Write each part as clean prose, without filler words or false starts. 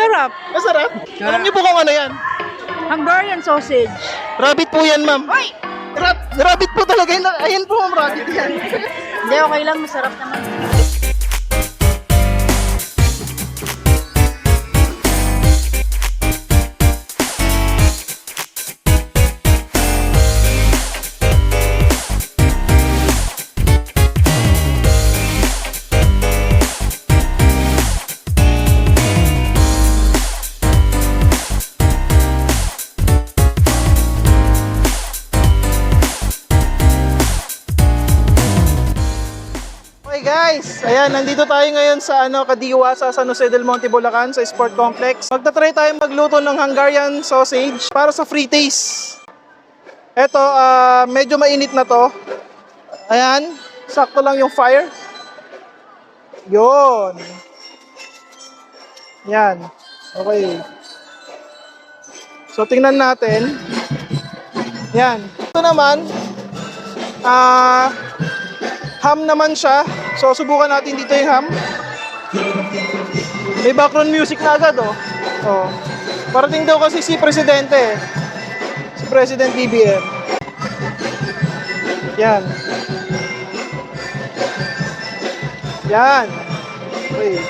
Sarap. Masarap. Alam niyo po kung ano yan? Hungarian sausage. Rabbit po yan, ma'am. Ay! Rabbit po talaga yan. Ayan po, ma'am, rabbit yan. Hindi, okay lang. Masarap naman. Okay guys, ayan, nandito tayo ngayon sa Kadiwa sa San Jose del Monte, Bulacan, sa Sport Complex. Magta-try tayo magluto ng Hungarian sausage para sa free taste. Eto, medyo mainit na to. Ayan, sakto lang yung fire. Yun. Yan. Okay. So, tingnan natin. Yan. Ito naman, ham naman siya. So, subukan natin dito yung ham. May background music na agad, oh. Oh. Parating daw kasi si Presidente. Si President BBM. Yan. Yan. Okay.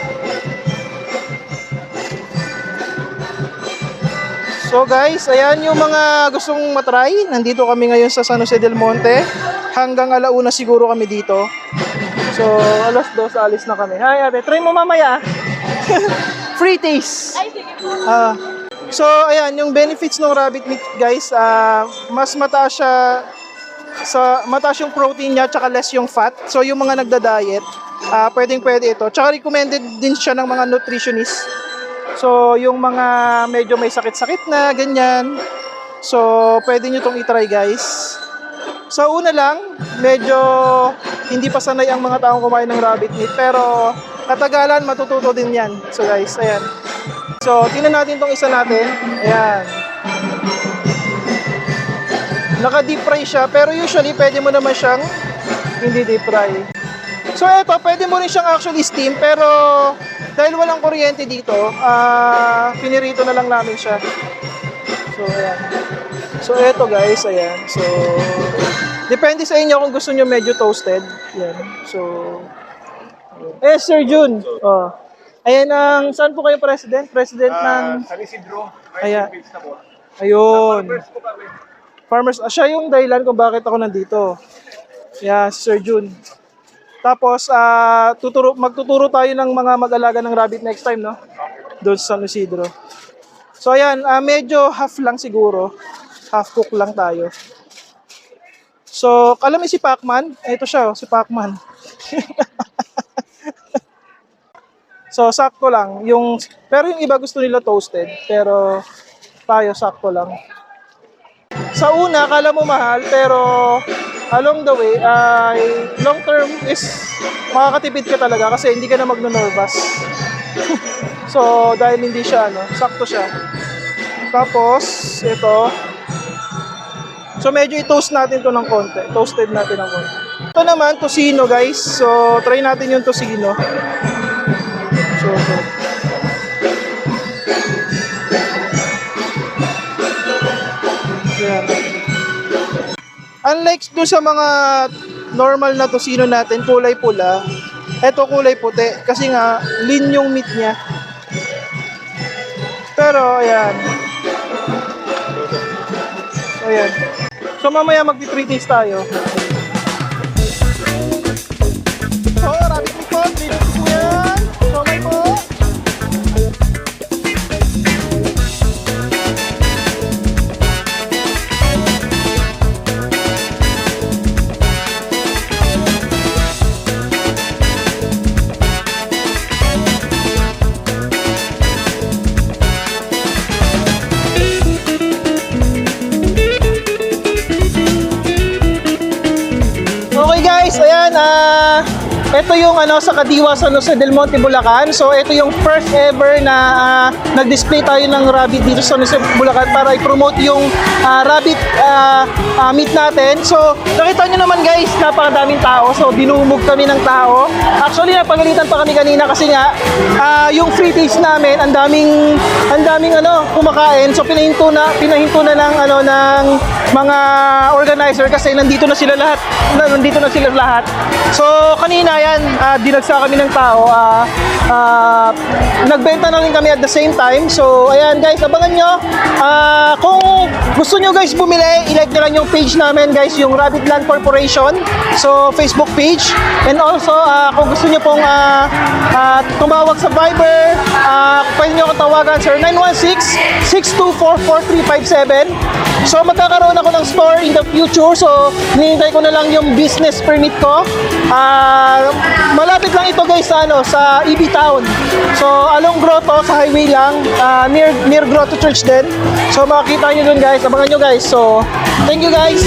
So guys, ayan yung mga gustong matry. Nandito kami ngayon sa San Jose del Monte. Hanggang alauna siguro kami dito. So, alas 2 alis na kami. Hi ate, try mo mamaya. Free taste. Ay, sige po. So, ayan, yung benefits ng rabbit meat guys, mas mataas siya mataas yung protein niya, tsaka less yung fat. So, yung mga nagda-diet, pwede ito. Tsaka recommended din siya ng mga nutritionist. So, yung mga medyo may sakit-sakit na, ganyan. So, pwede nyo itong itry guys. Sa una lang, medyo hindi pa sanay ang mga taong kumain ng rabbit meat. Pero, katagalan, matututo din yan. So guys, ayan. So, tingnan natin itong isa natin. Ayan. Naka-deep fry siya. Pero usually, pwede mo naman siyang hindi deep fry. So, ito, pwede mo rin siyang actually steam. Pero, dahil walang kuryente dito, pinirito na lang namin siya. So, ayan. So, ito guys, ayan. So, depende sa inyo kung gusto nyo medyo toasted. Ayan. So, Sir Jun. Oh. Ayan ang, saan po kayo President? President ng... San Isidro. Ayan. Ayun. Farmers. Siya yung dahilan kung bakit ako nandito. Yeah, Sir Jun. Tapos, magtuturo tayo ng mga mag-alaga ng rabbit next time, no? Doon sa San Isidro. So, ayan, medyo half lang siguro. Half cook lang tayo. So, alam mo si Pacman? Ito siya, si Pacman. So, sakto lang. Pero yung iba gusto nila toasted. Pero, tayo sakto lang. Sa una, akala mo mahal. Pero, along the way, long term is makakatipid ka talaga kasi hindi ka na magno-nervous. So, dahil hindi siya, sakto siya. Tapos, ito. So, medyo i-toast natin to ng konti. Toasted natin ng konti. Ito naman, tocino guys. So, try natin yung tocino. So, ito. Yan. Unlike doon sa mga normal na tocino natin, kulay pula. Ito kulay puti. Kasi nga, lean yung meat niya. Pero, ayan. So, ayan. So, mamaya mag-pre-taste tayo. So, rabbit meat po. Pre-taste po yan. So, may po. ito yung sa Kadiwa, San Jose del Monte, Bulacan. So ito yung first ever na nag-display tayo ng rabbit dito sa San Jose, Bulacan para i-promote yung rabbit meat natin. So nakita nyo naman guys, napakadaming tao. So dinumog kami ng tao. Actually napagalitan pa kami kanina kasi nga yung free taste namin, ang daming kumakain. So pinahinto na lang ng mga organizer kasi nandito na sila lahat. So kanina yan, dinagsa kami ng tao. Nagbenta na rin kami at the same time. So ayan guys, abangan nyo. Kung gusto nyo guys bumili, i-like nyo lang yung page namin guys, yung Rabbitland Corporation. So Facebook page. And also kung gusto nyo pong tumawag sa Viber, pwede nyo akong tawagan sir 916-624-4357. So magkakaroon ako ng store in the future. So hinihintay ko na lang yung business permit ko. Malapit lang ito guys sa EB Town. So along Grotto sa highway lang, near Grotto Church din. So makikita nyo dun guys, abangan nyo guys. So thank you guys.